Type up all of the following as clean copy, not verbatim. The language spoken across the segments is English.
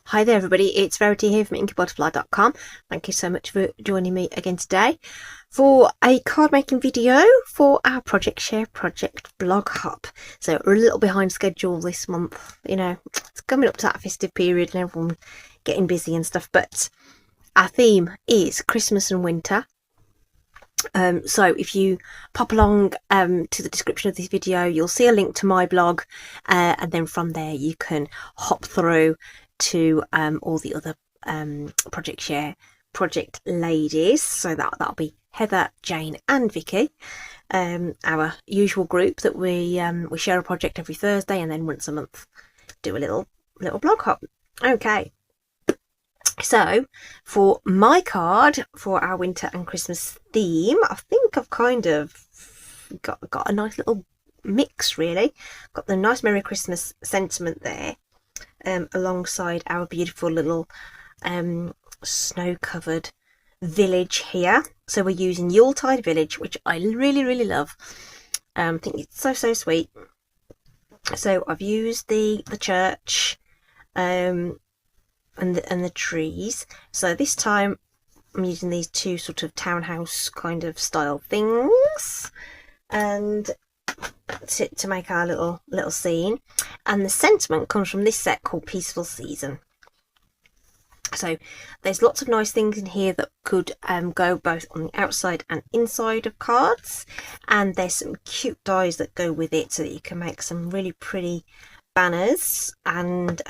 Hi there everybody, it's Verity here from inkybutterfly.com. Thank you so much for joining me again today for a card making video for our Project Share Project blog hop. So we're a little behind schedule this month, you know, it's coming up to that festive period and everyone getting busy and stuff, but our theme is Christmas and winter. So if you pop along to the description of this video, you'll see a link to my blog, and then from there you can hop through to all the other Project Share project ladies. So that'll be Heather, Jane and Vicky, our usual group that we share a project every Thursday, and then once a month do a little blog hop. Okay. So for my card for our winter and Christmas theme, I think I've kind of got a nice little mix really. Got the nice Merry Christmas sentiment there, alongside our beautiful little snow-covered village here. So we're using Yuletide Village, which I really love. I think it's so sweet. So I've used the church, and the trees. So this time I'm using these two sort of townhouse kind of style things, and to make our little scene. And the sentiment comes from this set called Peaceful Season. So there's lots of nice things in here that could go both on the outside and inside of cards, and there's some cute dies that go with it so that you can make some really pretty banners and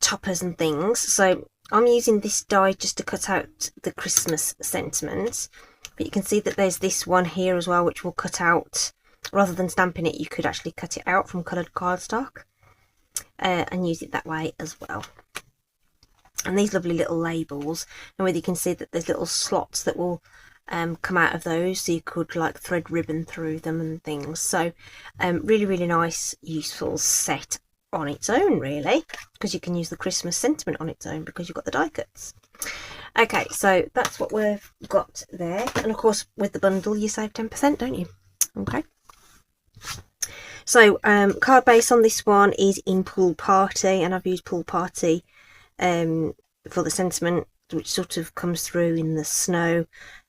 toppers and things. So I'm using this die just to cut out the Christmas sentiment, but you can see that there's this one here as well which will cut out, rather than stamping it, you could actually cut it out from coloured cardstock and use it that way as well. And these lovely little labels, and whether you can see that there's little slots that will come out of those, so you could like thread ribbon through them and things. So really nice, useful set on its own really, because you can use the Christmas sentiment on its own because you've got the die cuts. Okay, so that's what we've got there, and of course with the bundle you save 10%, don't you? Okay, so card base on this one is in Pool Party, and I've used Pool Party for the sentiment, which sort of comes through in the snow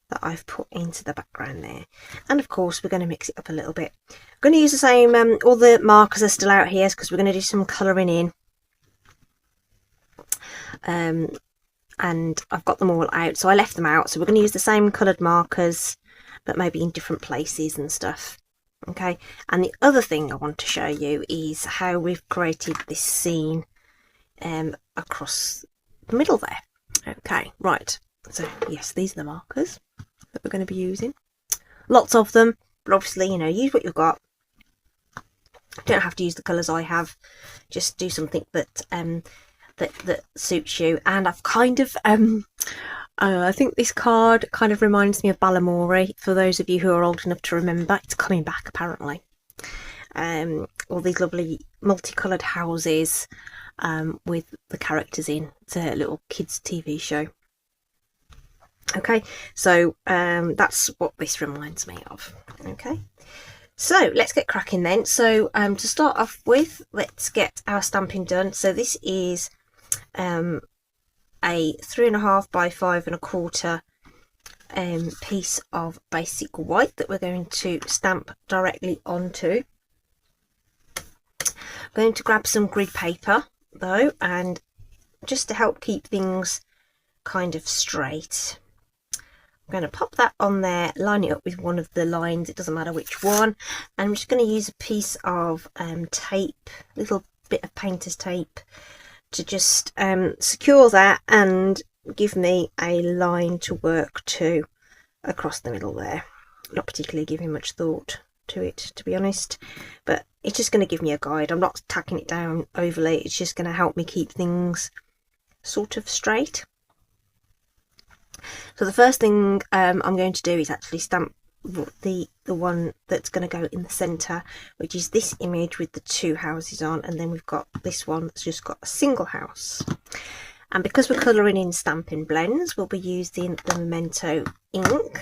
that I've put into the background there. And of course we're going to mix it up a little bit. I'm going to use the same, all the markers are still out here because we're going to do some colouring in, and I've got them all out, so I left them out. So we're going to use the same coloured markers but maybe in different places and stuff. Okay, and the other thing I want to show you is how we've created this scene across the middle there. Okay, right, so yes, these are the markers that we're going to be using. Lots of them, but obviously, you know, use what you've got. Don't have to use the colours I have, just do something that that suits you. And I've kind of I think this card kind of reminds me of Balamori, for those of you who are old enough to remember. It's coming back apparently. All these lovely multicoloured houses with the characters in. It's a little kids TV show. Okay, so that's what this reminds me of. Okay, so let's get cracking then. So to start off with, let's get our stamping done. So this is a 3.5 by 5.25 piece of basic white that we're going to stamp directly onto. I'm going to grab some grid paper though, and just to help keep things kind of straight, I'm going to pop that on there, line it up with one of the lines, it doesn't matter which one, and I'm just going to use a piece of tape, a little bit of painter's tape, to just secure that and give me a line to work to across the middle there. Not particularly giving much thought to it, to be honest, but it's just going to give me a guide. I'm not tacking it down overly, it's just going to help me keep things sort of straight. So the first thing I'm going to do is actually stamp the one that's going to go in the centre, which is this image with the two houses on, and then we've got this one that's just got a single house. And because we're colouring in Stampin' Blends, we'll be using the Memento ink.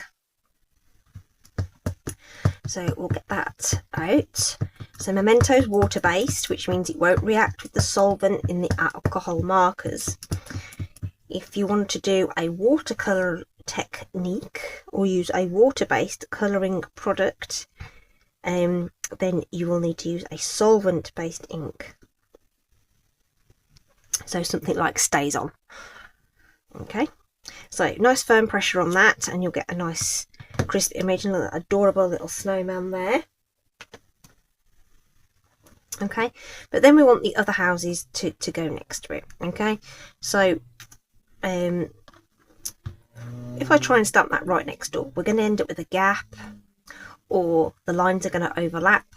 So we'll get that out, So Memento's water-based, which means it won't react with the solvent in the alcohol markers. If you want to do a watercolour technique or use a water-based colouring product, then you will need to use a solvent-based ink. So something like Stays On. Okay, so nice firm pressure on that, and you'll get a nice crisp image and an adorable little snowman there. Okay, but then we want the other houses to go next to it. Okay, so if I try and stamp that right next door, we're going to end up with a gap, or the lines are going to overlap.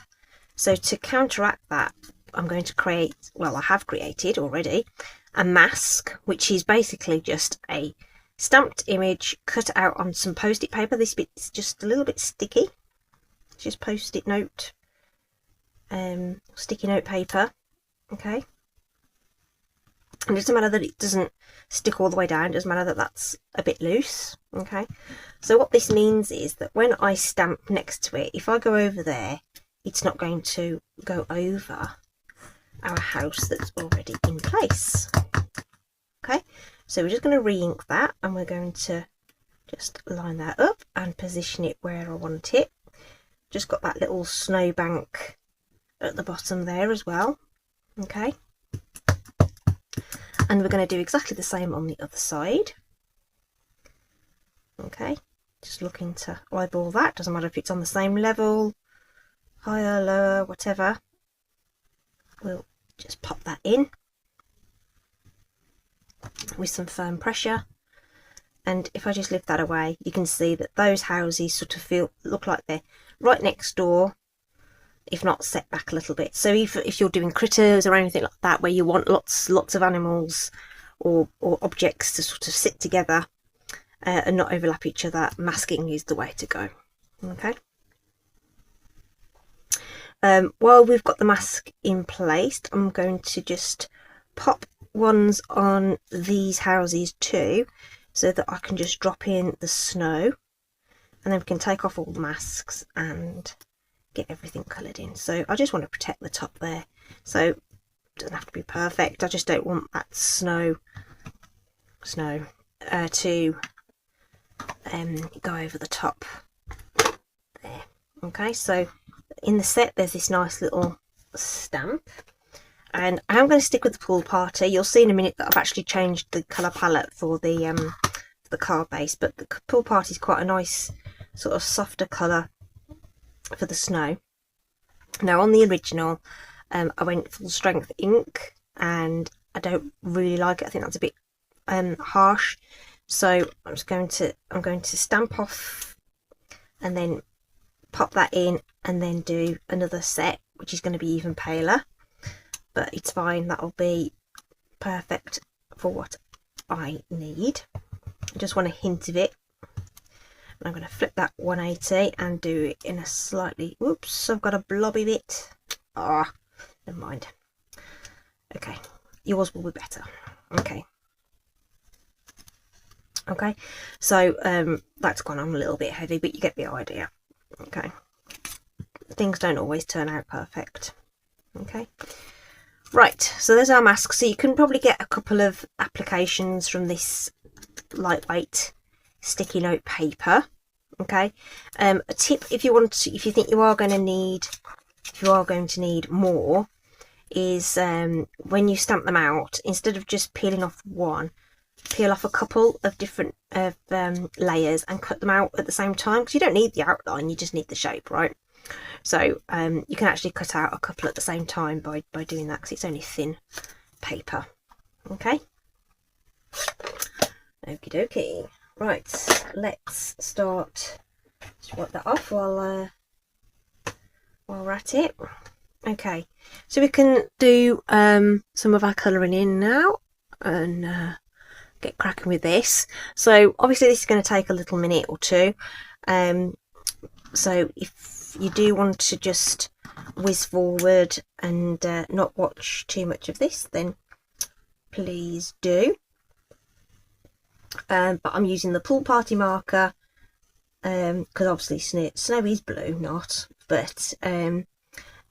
So to counteract that, I'm going to create, well, I have created already, a mask, which is basically just a stamped image cut out on some post-it paper. This bit's just a little bit sticky. It's just post-it note, sticky note paper. Okay, and it doesn't matter that it doesn't stick all the way down, it doesn't matter that that's a bit loose. Okay, so what this means is that when I stamp next to it, if I go over there, it's not going to go over our house that's already in place. Okay, so we're just going to re-ink that, and we're going to just line that up and position it where I want it. Just got that little snowbank at the bottom there as well. Okay, and we're going to do exactly the same on the other side. Okay, just looking to eyeball that. Doesn't matter if it's on the same level, higher, lower, whatever. We'll just pop that in with some firm pressure, and if I just lift that away, you can see that those houses sort of look like they're right next door, if not set back a little bit. So if you're doing critters or anything like that, where you want lots of animals or objects to sort of sit together and not overlap each other, masking is the way to go. Okay, while we've got the mask in place, I'm going to just pop ones on these houses too, so that I can just drop in the snow, and then we can take off all the masks and get everything coloured in. So I just want to protect the top there, so it doesn't have to be perfect. I just don't want that snow to go over the top there. Okay, so in the set there's this nice little stamp, and I'm going to stick with the pool party. You'll see in a minute that I've actually changed the colour palette for the card base, but the pool party is quite a nice sort of softer colour for the snow. Now on the original, I went full strength ink, and I don't really like it. I think that's a bit harsh, so I'm going to stamp off and then pop that in, and then do another set which is going to be even paler, but it's fine, that'll be perfect for what I need. I just want a hint of it, and I'm going to flip that 180 and do it in a slightly, whoops, I've got a blobby bit, never mind. Okay, yours will be better. Okay, so that's gone on a little bit heavy, but you get the idea. Okay, things don't always turn out perfect. Okay, right, so there's our mask. So you can probably get a couple of applications from this lightweight sticky note paper. Okay, a tip if you think you are going to need more, is when you stamp them out, instead of just peeling off one, peel off a couple of different layers and cut them out at the same time, because you don't need the outline, you just need the shape, right? So you can actually cut out a couple at the same time by doing that, because it's only thin paper. Okay, okie dokie. Right, let's start. Just wipe that off while we're at it. Okay, so we can do some of our colouring in now and get cracking with this. So obviously this is going to take a little minute or two, so if you do want to just whiz forward and not watch too much of this, then please do. But I'm using the pool party marker, because obviously snow is blue, but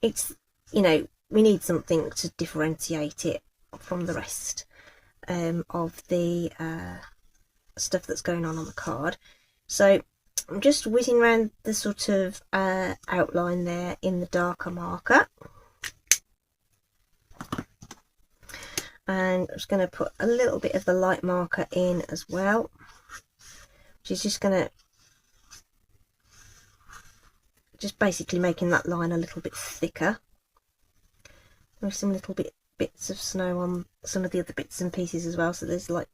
it's you know, we need something to differentiate it from the rest of the stuff that's going on the card. So I'm just whizzing around the sort of outline there in the darker marker, and I'm just going to put a little bit of the light marker in as well, which is just going to basically making that line a little bit thicker, with some little bits of snow on some of the other bits and pieces as well. So there's like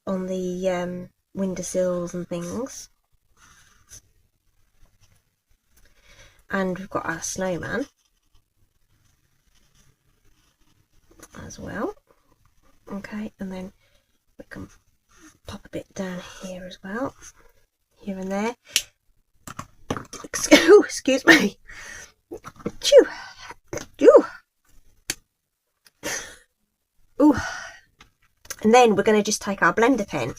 on the windowsills and things. And we've got our snowman as well. Okay, and then we can pop a bit down here as well, here and there. Excuse me. Chew. Chew. Ooh. And then we're going to just take our blender pen,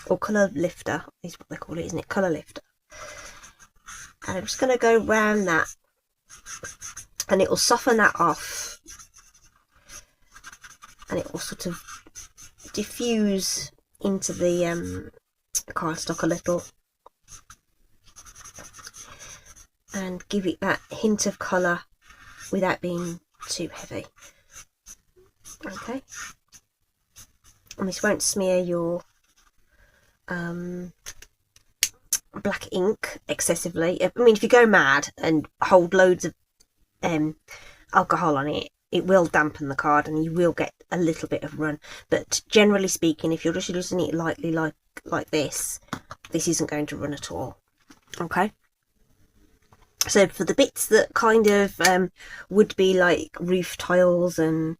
or colour lifter is what they call it, isn't it? Colour lifter. And I'm just going to go round that, and it will soften that off, and it will sort of diffuse into the cardstock a little, and give it that hint of colour without being too heavy. Okay, and this won't smear your black ink excessively. I mean, if you go mad and hold loads of alcohol on it, it will dampen the card and you will get a little bit of run. But generally speaking, if you're just using it lightly like this isn't going to run at all. Okay, so for the bits that kind of would be like roof tiles and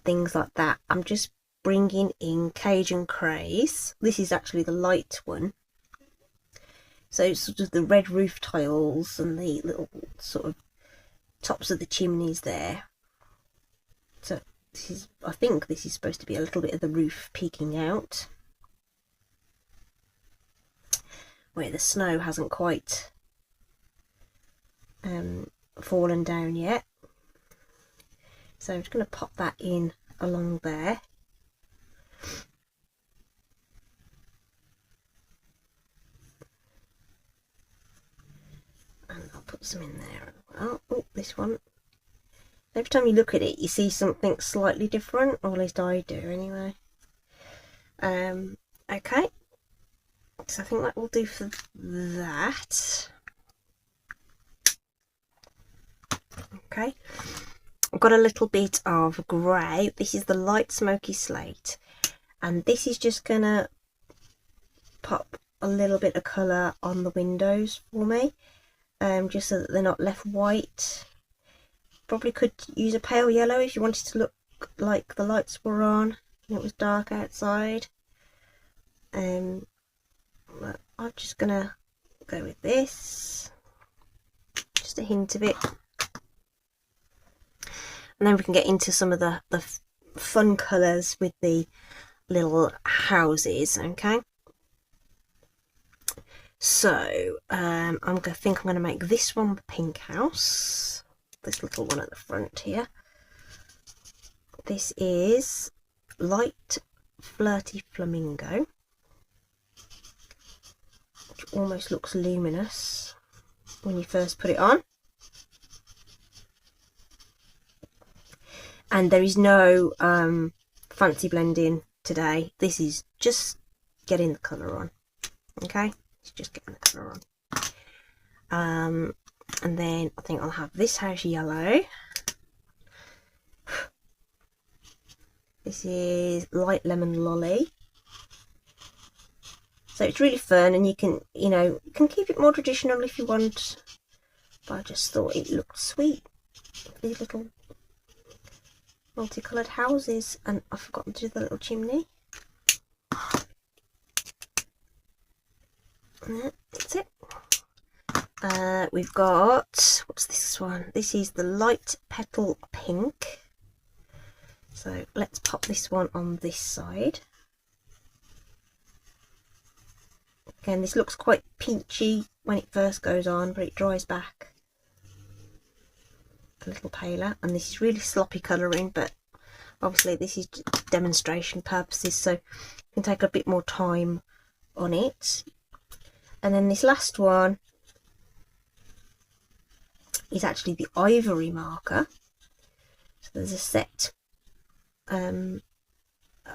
things like that, I'm just bringing in Cajun Craze. This is actually the light one. So sort of the red roof tiles and the little sort of tops of the chimneys there. So this is, I think this is supposed to be a little bit of the roof peeking out, where the snow hasn't quite fallen down yet. So I'm just going to pop that in along there. And I'll put some in there as well. Oh, this one. Every time you look at it, you see something slightly different, or at least I do anyway. Okay. So I think that will do for that. Okay. I've got a little bit of grey. This is the light smoky slate, and this is just gonna pop a little bit of colour on the windows for me, just so that they're not left white. Probably could use a pale yellow if you wanted to look like the lights were on and it was dark outside. But I'm just gonna go with this, just a hint of it. And then we can get into some of the fun colours with the little houses. Okay, so I think I'm going to make this one the pink house, this little one at the front here. This is Light Flirty Flamingo, which almost looks luminous when you first put it on. And there is no fancy blending today. This is just getting the colour on. Okay, it's just getting the colour on. And then I think I'll have this house yellow. This is Light Lemon Lolly. So it's really fun, and you can, you can keep it more traditional if you want. But I just thought it looked sweet. These little multicoloured houses, and I've forgotten to do the little chimney. That's it. We've got, what's this one? This is the Light Petal Pink. So let's pop this one on this side. Again, this looks quite peachy when it first goes on, but it dries back. a little paler, and this is really sloppy colouring, but obviously this is demonstration purposes, so you can take a bit more time on it. And then this last one is actually the ivory marker. So there's a set, a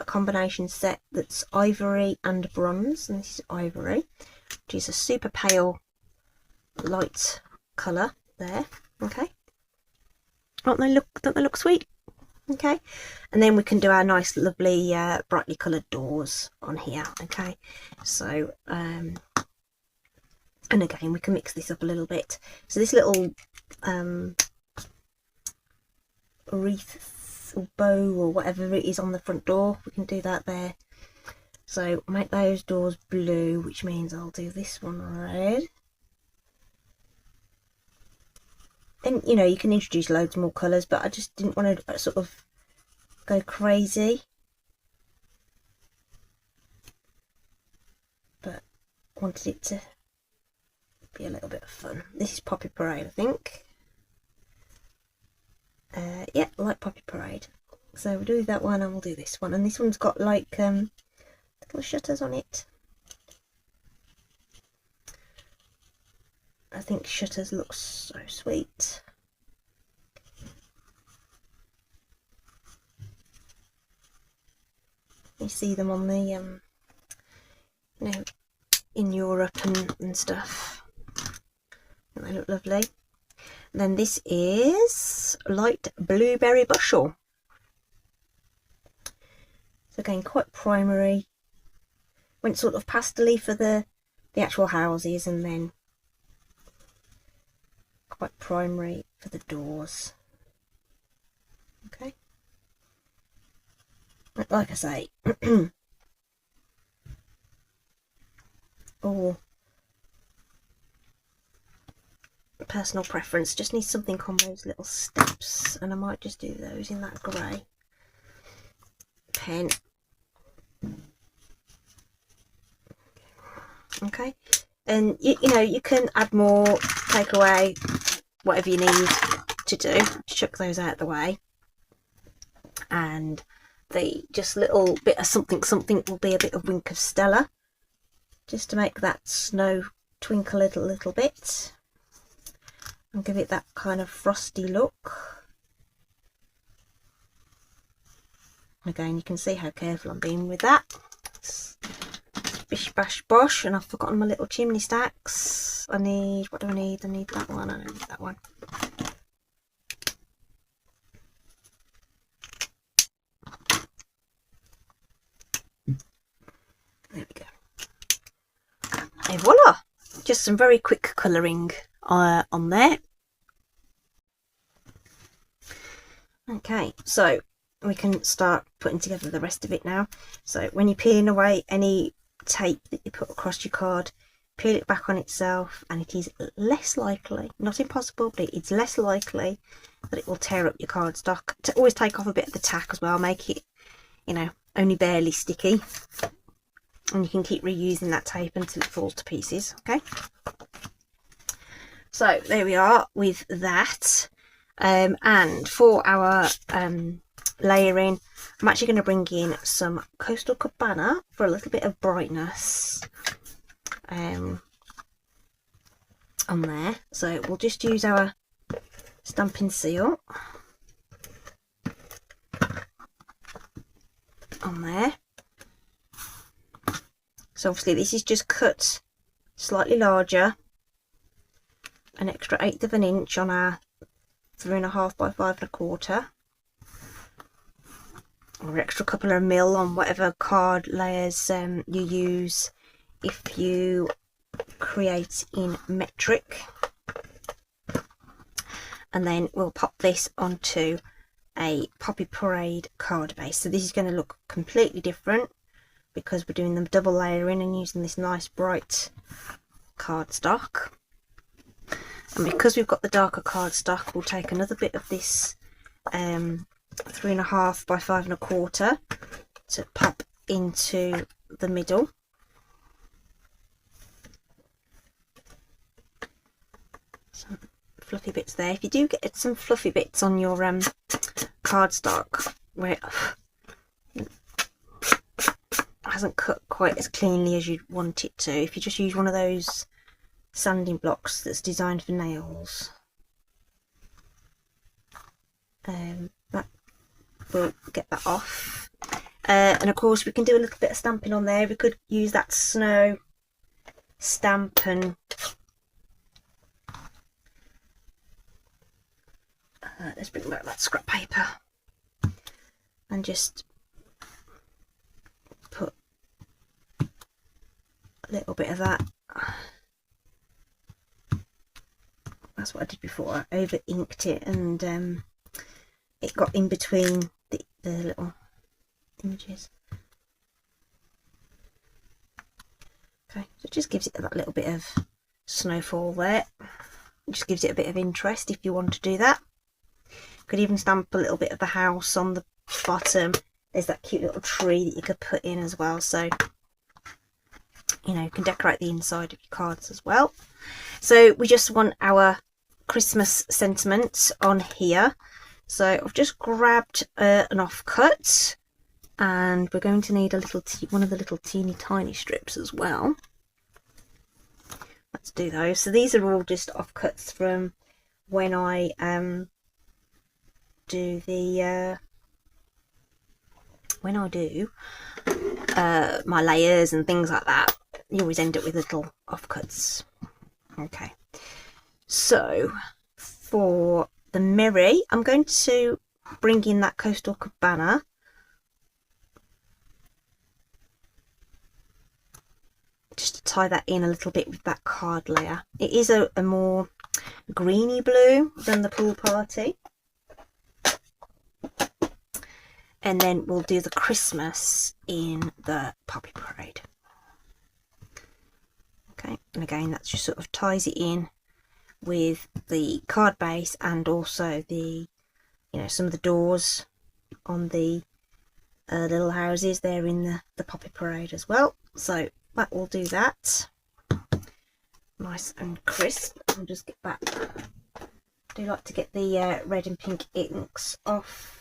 combination set that's ivory and bronze, and this is ivory, which is a super pale light colour there. Okay, don't they look sweet? Okay, and then we can do our nice lovely brightly coloured doors on here. Okay, so and again we can mix this up a little bit. So this little wreath or bow or whatever it is on the front door, we can do that there. So make those doors blue, which means I'll do this one red. And you know, you can introduce loads more colours, but I just didn't want to sort of go crazy, but wanted it to be a little bit of fun. This is Poppy Parade, I think. Yeah, like Poppy Parade. So we'll do that one and we'll do this one, and this one's got like little shutters on it. I think shutters look so sweet. You see them on the you know, in Europe and stuff, and they look lovely. And then this is light blueberry bushel. So again, quite primary. Went sort of pastel-y for the actual houses, and then quite primary for the doors. Okay, like I say, or personal preference, just need something on those little steps, and I might just do those in that grey pen. Okay, and you know, you can add more, take away, whatever you need to do. Chuck those out the way, and the just little bit of something will be a bit of Wink of Stella, just to make that snow twinkle a little bit and give it that kind of frosty look. Again, you can see how careful I'm being with that. Bish bash bosh, and I've forgotten my little chimney stacks. What do I need? I need that one, I need that one. There we go. And voila! Just some very quick colouring on there. Okay, so we can start putting together the rest of it now. So when you're peeling away any tape that you put across your card, peel it back on itself, and it is less likely, not impossible, but it's less likely that it will tear up your cardstock. To always take off a bit of the tack as well, make it, you know, only barely sticky, and you can keep reusing that tape until it falls to pieces. Okay, so there we are with that. And for our layering, I'm actually going to bring in some Coastal Cabana for a little bit of brightness on there. So we'll just use our Stampin' Seal on there. So obviously this is just cut slightly larger, an extra 1/8 of an inch on our 3.5 by 5 1/4, or extra couple of mil on whatever card layers you use if you create in metric. And then we'll pop this onto a Poppy Parade card base. So this is going to look completely different because we're doing the double layering and using this nice bright cardstock. And because we've got the darker cardstock, we'll take another bit of this 3.5 by 5 1/4 to pop into the middle. So fluffy bits there. If you do get some fluffy bits on your cardstock where it hasn't cut quite as cleanly as you'd want it to, if you just use one of those sanding blocks that's designed for nails, that will get that off. And of course we can do a little bit of stamping on there. We could use that snow stamp and let's bring back that scrap paper and just put a little bit of that. That's what I did before. I over inked it and it got in between the little images. Okay, so it just gives it that little bit of snowfall there. It just gives it a bit of interest if you want to do that. Could even stamp a little bit of the house on the bottom. There's that cute little tree that you could put in as well, so you know, you can decorate the inside of your cards as well. So we just want our Christmas sentiment on here. So I've just grabbed an offcut, and we're going to need a little one of the little teeny tiny strips as well. Let's do those. So these are all just offcuts from when I do the my layers and things like that. You always end up with little offcuts. Okay, so for the Merry, I'm going to bring in that Coastal Cabana. Just to tie that in a little bit with that card layer. It is a more greeny blue than the Pool Party. And then we'll do the Christmas in the Poppy Parade. Okay, and again that just sort of ties it in with the card base and also the, you know, some of the doors on the little houses there in the Poppy Parade as well. So that will do that. Nice and crisp. I'll just get back. I do like to get the red and pink inks off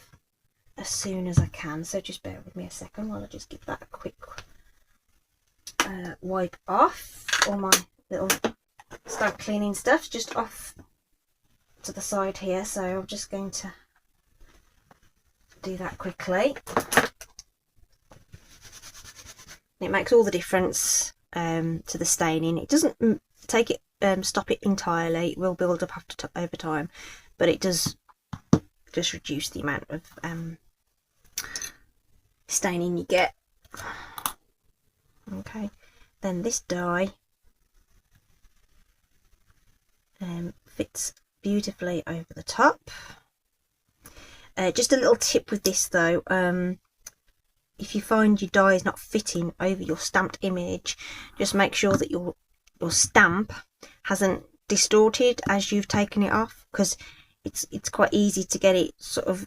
as soon as I can, so just bear with me a second while I just give that a quick wipe off. All my little stamp cleaning stuff just off to the side here, so I'm just going to do that quickly. It makes all the difference to the staining. It doesn't take it stop it entirely. It will build up over time, but it does just reduce the amount of staining you get. Okay, then this die fits beautifully over the top. Just a little tip with this though, if you find your die is not fitting over your stamped image, just make sure that your stamp hasn't distorted as you've taken it off, because it's quite easy to get it sort of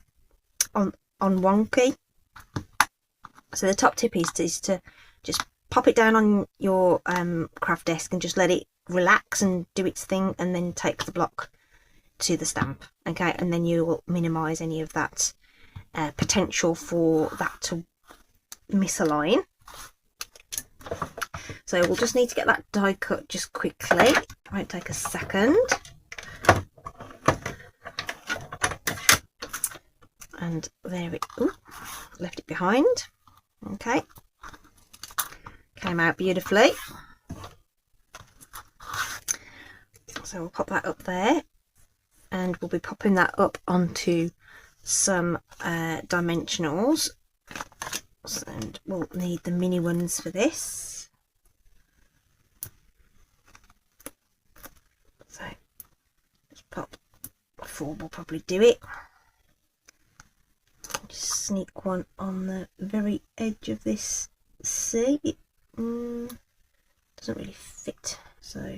on wonky. So the top tip is to just pop it down on your craft desk and just let it relax and do its thing, and then take the block to the stamp. Okay, and then you will minimize any of that potential for that to misalign. So we'll just need to get that die cut just quickly. It won't take a second. And there it, ooh, left it behind. Okay, came out beautifully. So we'll pop that up there, and we'll be popping that up onto some dimensionals, and we'll need the mini ones for this. So just pop 4 will probably do it. Just sneak one on the very edge of this C. It doesn't really fit, so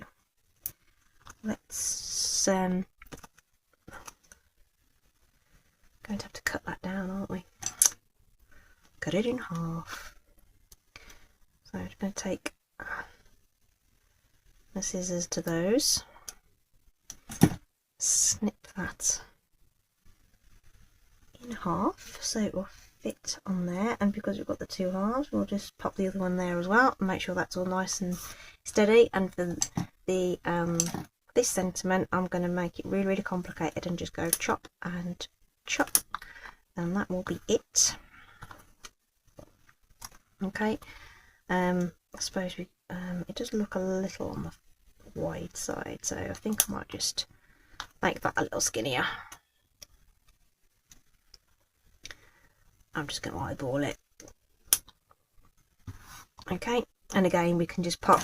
let's going to have to cut that down, aren't we? Cut it in half. So I'm going to take the scissors to those, snip that in half so it will fit on there, and because we've got the two halves, we'll just pop the other one there as well and make sure that's all nice and steady. And for the this sentiment, I'm going to make it really complicated and just go chop and chop, and that will be it. Okay, I suppose we it does look a little on the wide side, so I think I might just make that a little skinnier. I'm just going to eyeball it. Okay, and again we can just pop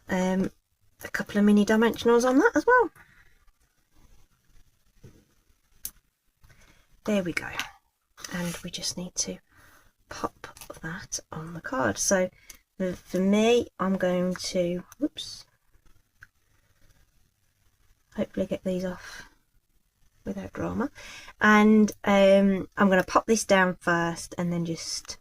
a couple of mini dimensionals on that as well. There we go, and we just need to pop that on the card. So for me, I'm going to, whoops, hopefully get these off without drama, and I'm going to pop this down first and then just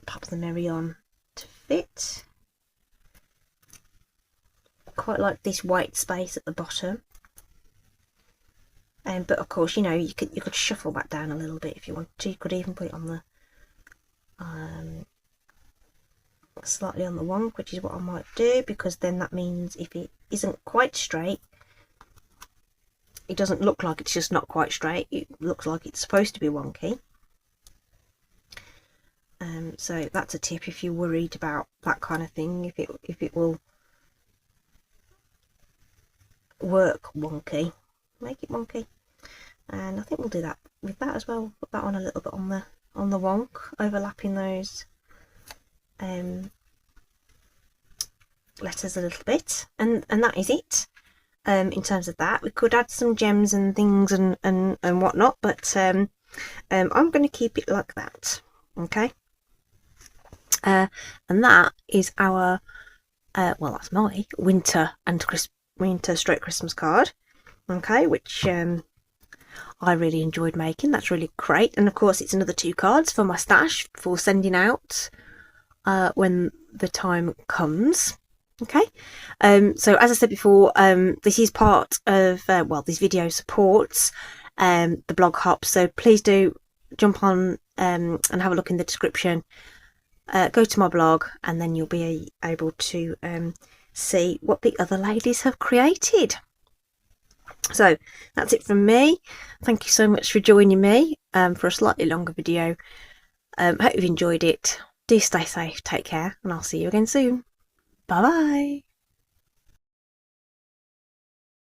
pop the mirror on to fit. Quite like this white space at the bottom, but of course, you know, you could shuffle that down a little bit if you want to. You could even put it on the slightly on the wonk, which is what I might do, because then that means if it isn't quite straight, it doesn't look like it's just not quite straight, it looks like it's supposed to be wonky. So that's a tip if you're worried about that kind of thing, if it will work wonky, make it wonky. And I think we'll do that with that as well. Put that on a little bit on the wonk, overlapping those letters a little bit, and that is it. In terms of that, we could add some gems and things and whatnot, but I'm going to keep it like that. Okay, and that is our well, that's my winter stroke Christmas card. Okay, which I really enjoyed making. That's really great. And of course, it's another 2 cards for my stash for sending out when the time comes. Okay, so as I said before, this is part of well, this video supports the blog hop, so please do jump on and have a look in the description. Go to my blog, and then you'll be able to see what the other ladies have created. So that's it from me. Thank you so much for joining me for a slightly longer video. Hope you've enjoyed it. Do stay safe, take care, and I'll see you again soon. Bye bye.